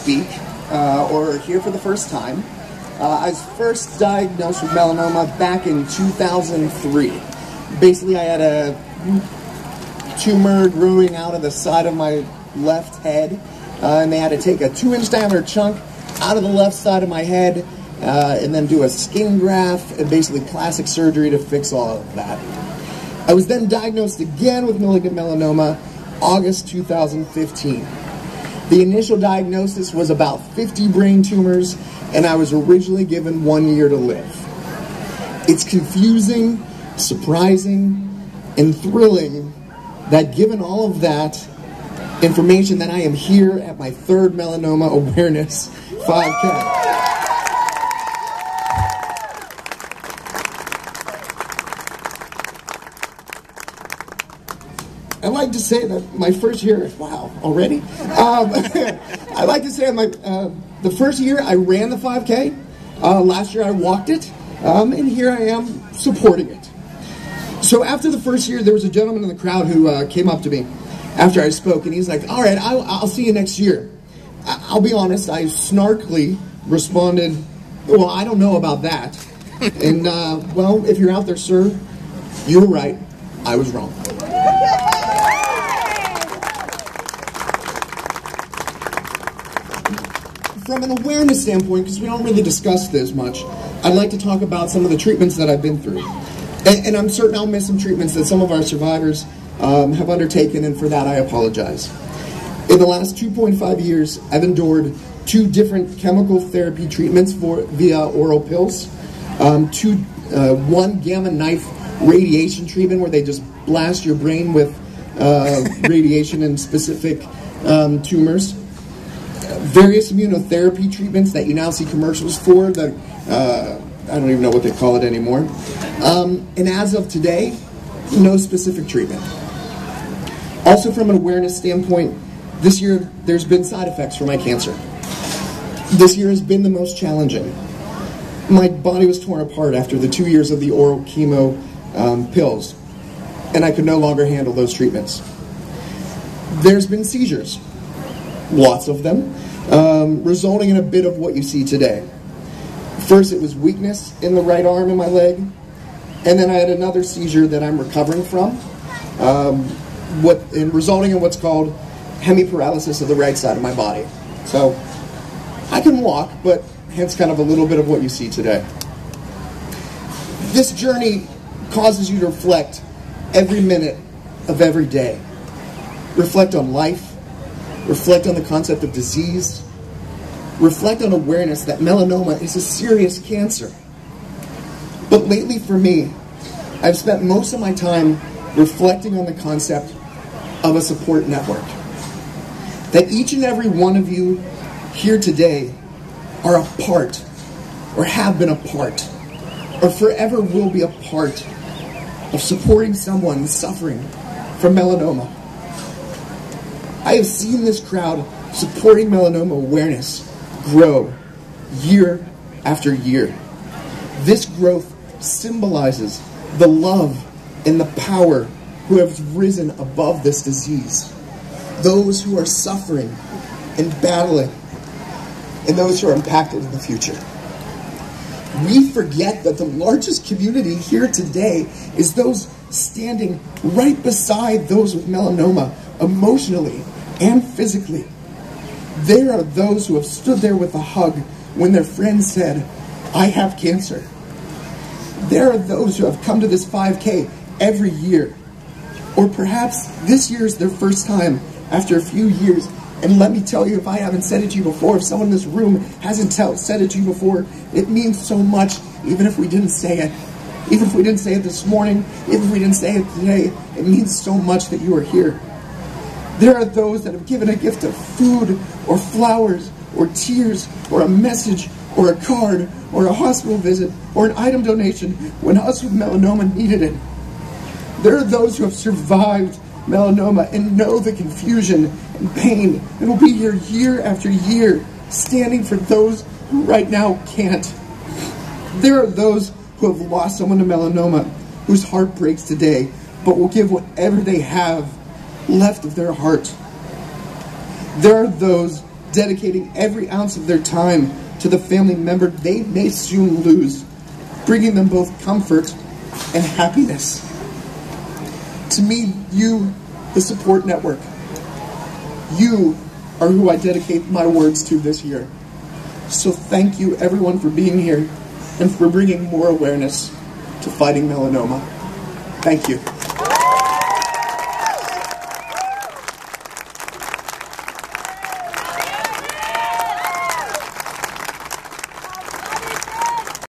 speak or here for the first time. I was first diagnosed with melanoma back in 2003. Basically, I had a tumor growing out of the side of my left head, and they had to take a 2-inch diameter chunk out of the left side of my head and then do a skin graft and basically plastic surgery to fix all of that. I was then diagnosed again with malignant melanoma August 2015. The initial diagnosis was about 50 brain tumors, and I was originally given 1 year to live. It's confusing, surprising, and thrilling that given all of that information that I am here at my third melanoma awareness 5K. I like to say that my first year, wow, already? I like to say the first year I ran the 5K, last year I walked it, and here I am supporting it. So after the first year, there was a gentleman in the crowd who came up to me after I spoke, and he's like, all right, I'll see you next year. I'll be honest, I snarkily responded, well, I don't know about that. And, well, if you're out there, sir, you're right, I was wrong. From an awareness standpoint, because we don't really discuss this much, I'd like to talk about some of the treatments that I've been through. And I'm certain I'll miss some treatments that some of our survivors have undertaken, and for that I apologize. In the last 2.5 years, I've endured 2 different chemical therapy treatments via oral pills, 1 gamma knife radiation treatment where they just blast your brain with radiation and specific tumors. Various immunotherapy treatments that you now see commercials for that I don't even know what they call it anymore. And as of today, no specific treatment. Also from an awareness standpoint, this year there's been side effects for my cancer. This year has been the most challenging. My body was torn apart after the 2 years of the oral chemo pills, and I could no longer handle those treatments. There's been seizures, lots of them, resulting in a bit of what you see today. First, it was weakness in the right arm and my leg, and then I had another seizure that I'm recovering from, resulting in what's called hemiparalysis of the right side of my body. So, I can walk, but hence kind of a little bit of what you see today. This journey causes you to reflect every minute of every day. Reflect on life, reflect on the concept of disease, reflect on awareness that melanoma is a serious cancer. But lately for me, I've spent most of my time reflecting on the concept of a support network. That each and every one of you here today are a part, or have been a part, or forever will be a part of supporting someone suffering from melanoma. I have seen this crowd supporting melanoma awareness grow year after year. This growth symbolizes the love and the power who have risen above this disease. Those who are suffering and battling, and those who are impacted in the future. We forget that the largest community here today is those standing right beside those with melanoma, emotionally and physically. There are those who have stood there with a hug when their friend said, I have cancer. There are those who have come to this 5K every year, or perhaps this year is their first time after a few years. And let me tell you, if I haven't said it to you before, if someone in this room hasn't said it to you before, it means so much, even if we didn't say it. Even if we didn't say it this morning, even if we didn't say it today, it means so much that you are here. There are those that have given a gift of food, or flowers, or tears, or a message, or a card, or a hospital visit, or an item donation when us with melanoma needed it. There are those who have survived melanoma and know the confusion and pain and will be here year after year standing for those who right now can't. There are those who have lost someone to melanoma whose heart breaks today but will give whatever they have left of their heart. There are those dedicating every ounce of their time to the family member they may soon lose, bringing them both comfort and happiness. To me, you, the support network, you are who I dedicate my words to this year. So thank you everyone for being here and for bringing more awareness to fighting melanoma. Thank you.